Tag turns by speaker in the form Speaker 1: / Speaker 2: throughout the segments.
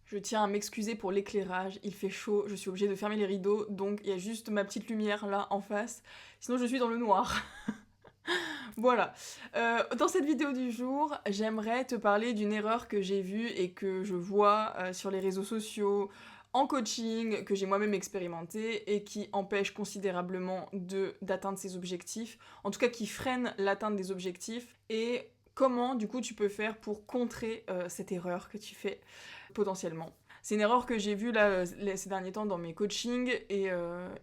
Speaker 1: Je tiens à m'excuser pour l'éclairage, il fait chaud, je suis obligée de fermer les rideaux, donc il y a juste ma petite lumière là en face, sinon je suis dans le noir. Voilà. Dans cette vidéo du jour, j'aimerais te parler d'une erreur que j'ai vue et que je vois sur les réseaux sociaux, en coaching, que j'ai moi-même expérimenté et qui empêche considérablement d'atteindre ses objectifs, en tout cas qui freine l'atteinte des objectifs, et comment du coup tu peux faire pour contrer cette erreur que tu fais potentiellement. C'est une erreur que j'ai vue là ces derniers temps dans mes coachings et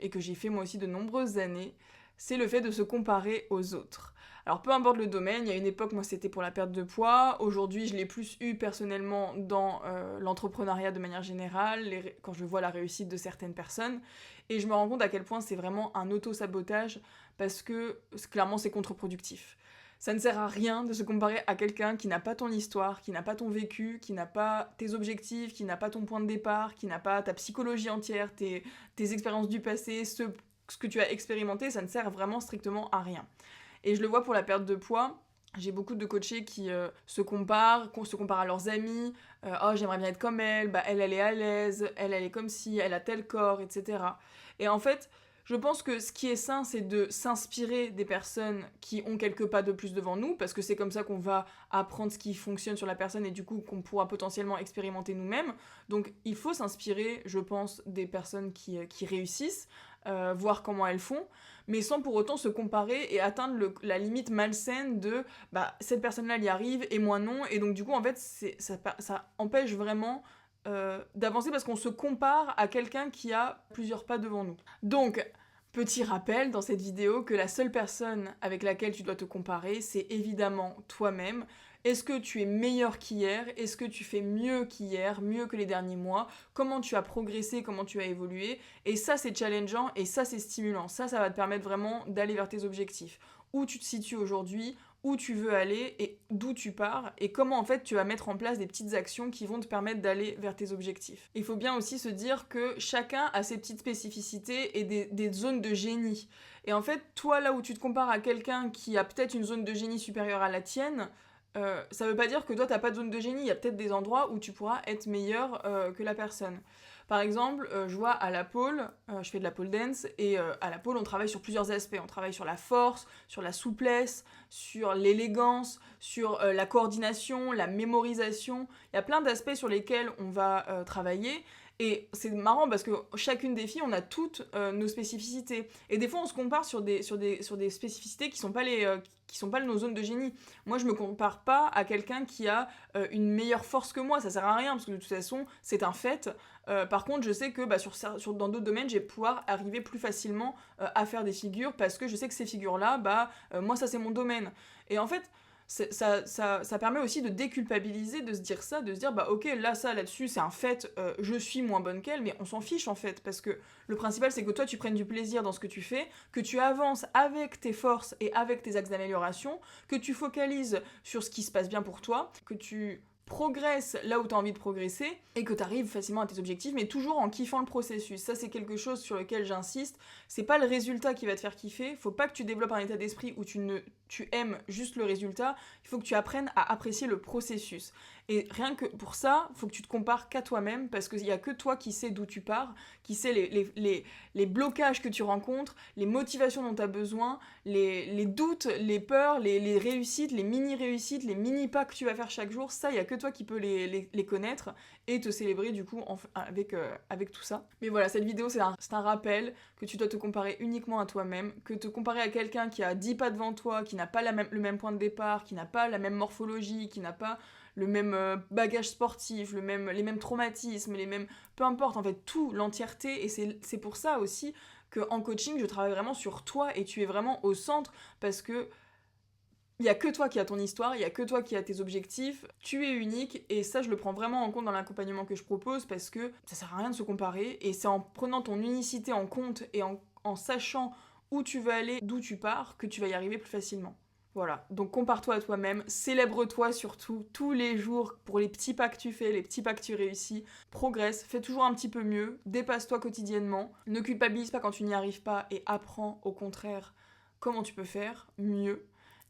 Speaker 1: que j'ai fait moi aussi de nombreuses années, c'est le fait de se comparer aux autres. Alors peu importe le domaine, il y a une époque moi c'était pour la perte de poids, aujourd'hui je l'ai plus eu personnellement dans l'entrepreneuriat de manière générale, quand je vois la réussite de certaines personnes, et je me rends compte à quel point c'est vraiment un auto-sabotage parce que clairement c'est contre-productif. Ça ne sert à rien de se comparer à quelqu'un qui n'a pas ton histoire, qui n'a pas ton vécu, qui n'a pas tes objectifs, qui n'a pas ton point de départ, qui n'a pas ta psychologie entière, tes expériences du passé, ce que tu as expérimenté, ça ne sert vraiment strictement à rien. Et je le vois pour la perte de poids. J'ai beaucoup de coachés qui se comparent à leurs amis. Oh, j'aimerais bien être comme elle, bah, elle est à l'aise, elle est comme ci, elle a tel corps, etc. Et en fait, je pense que ce qui est sain, c'est de s'inspirer des personnes qui ont quelques pas de plus devant nous, parce que c'est comme ça qu'on va apprendre ce qui fonctionne sur la personne et du coup qu'on pourra potentiellement expérimenter nous-mêmes. Donc il faut s'inspirer, je pense, des personnes qui réussissent, voir comment elles font, mais sans pour autant se comparer et atteindre la limite malsaine de bah, cette personne-là elle y arrive et moi non, et donc du coup en fait ça empêche vraiment d'avancer parce qu'on se compare à quelqu'un qui a plusieurs pas devant nous. Donc, petit rappel dans cette vidéo que la seule personne avec laquelle tu dois te comparer, c'est évidemment toi-même. Est-ce que tu es meilleur qu'hier? Est-ce que tu fais mieux qu'hier, mieux que les derniers mois? Comment tu as progressé, comment tu as évolué? Et ça, c'est challengeant et ça, c'est stimulant. Ça va te permettre vraiment d'aller vers tes objectifs. Où tu te situes aujourd'hui, où tu veux aller et d'où tu pars et comment en fait tu vas mettre en place des petites actions qui vont te permettre d'aller vers tes objectifs. Il faut bien aussi se dire que chacun a ses petites spécificités et des zones de génie. Et en fait, toi là où tu te compares à quelqu'un qui a peut-être une zone de génie supérieure à la tienne, ça veut pas dire que toi t'as pas de zone de génie, il y a peut-être des endroits où tu pourras être meilleur que la personne. Par exemple, je vois à la pole, je fais de la pole dance, et à la pole on travaille sur plusieurs aspects. On travaille sur la force, sur la souplesse, sur l'élégance, sur la coordination, la mémorisation. Il y a plein d'aspects sur lesquels on va travailler. Et c'est marrant parce que chacune des filles, on a toutes nos spécificités. Et des fois, on se compare sur des spécificités qui sont pas qui sont pas nos zones de génie. Moi, je me compare pas à quelqu'un qui a une meilleure force que moi. Ça sert à rien parce que de toute façon, c'est un fait. Par contre, je sais que bah, dans d'autres domaines, je vais pouvoir arriver plus facilement à faire des figures parce que je sais que ces figures-là, bah, moi, ça c'est mon domaine. Et en fait, ça permet aussi de déculpabiliser, de se dire ça, de se dire bah ok là ça là-dessus c'est un fait, je suis moins bonne qu'elle, mais on s'en fiche en fait parce que le principal c'est que toi tu prennes du plaisir dans ce que tu fais, que tu avances avec tes forces et avec tes axes d'amélioration, que tu focalises sur ce qui se passe bien pour toi, que tu progresses là où tu as envie de progresser et que tu arrives facilement à tes objectifs, mais toujours en kiffant le processus. Ça, c'est quelque chose sur lequel j'insiste. C'est pas le résultat qui va te faire kiffer. Faut pas que tu développes un état d'esprit où tu aimes juste le résultat. Il faut que tu apprennes à apprécier le processus. Et rien que pour ça, faut que tu te compares qu'à toi-même parce qu'il y a que toi qui sais d'où tu pars, qui sais les blocages que tu rencontres, les motivations dont tu as besoin, les doutes, les peurs, les réussites, les mini-réussites, les mini-pas que tu vas faire chaque jour. Ça, il y a que toi qui peux les connaître et te célébrer du coup avec tout ça. Mais voilà, cette vidéo c'est un rappel que tu dois te comparer uniquement à toi-même, que te comparer à quelqu'un qui a 10 pas devant toi, qui n'a pas le même point de départ, qui n'a pas la même morphologie, qui n'a pas le même bagage sportif, les mêmes traumatismes, peu importe en fait tout, l'entièreté, et c'est pour ça aussi qu'en coaching je travaille vraiment sur toi et tu es vraiment au centre parce que il y a que toi qui as ton histoire, il y a que toi qui as tes objectifs, tu es unique et ça je le prends vraiment en compte dans l'accompagnement que je propose parce que ça sert à rien de se comparer et c'est en prenant ton unicité en compte et en sachant où tu veux aller, d'où tu pars, que tu vas y arriver plus facilement. Voilà, donc compare-toi à toi-même, célèbre-toi surtout tous les jours pour les petits pas que tu fais, les petits pas que tu réussis, progresse, fais toujours un petit peu mieux, dépasse-toi quotidiennement, ne culpabilise pas quand tu n'y arrives pas et apprends au contraire comment tu peux faire mieux.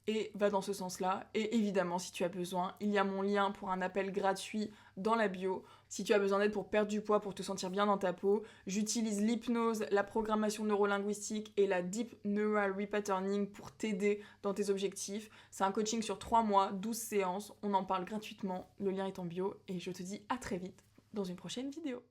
Speaker 1: et va dans ce sens-là. Et évidemment, si tu as besoin, il y a mon lien pour un appel gratuit dans la bio. Si tu as besoin d'aide pour perdre du poids, pour te sentir bien dans ta peau, j'utilise l'hypnose, la programmation neurolinguistique et la Deep Neural Repatterning pour t'aider dans tes objectifs. C'est un coaching sur 3 mois, 12 séances, on en parle gratuitement, le lien est en bio et je te dis à très vite dans une prochaine vidéo.